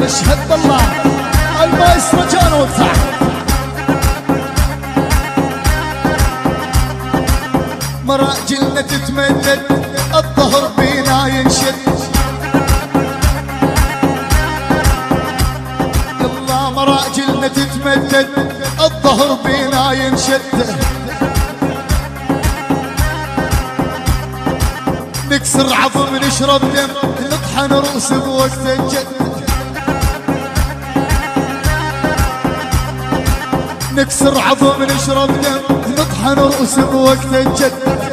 نشهد بالله المايسترو كان وقتها. مراجلنا تتمدد الظهر بينا ينشد، يلا مراجلنا تتمدد الظهر بينا ينشد. نكسر عظم نشرب دم نطحن رؤوس بوقت الجد، نكسر عظم نشرب دم نطحن رؤوس بوقت الجد.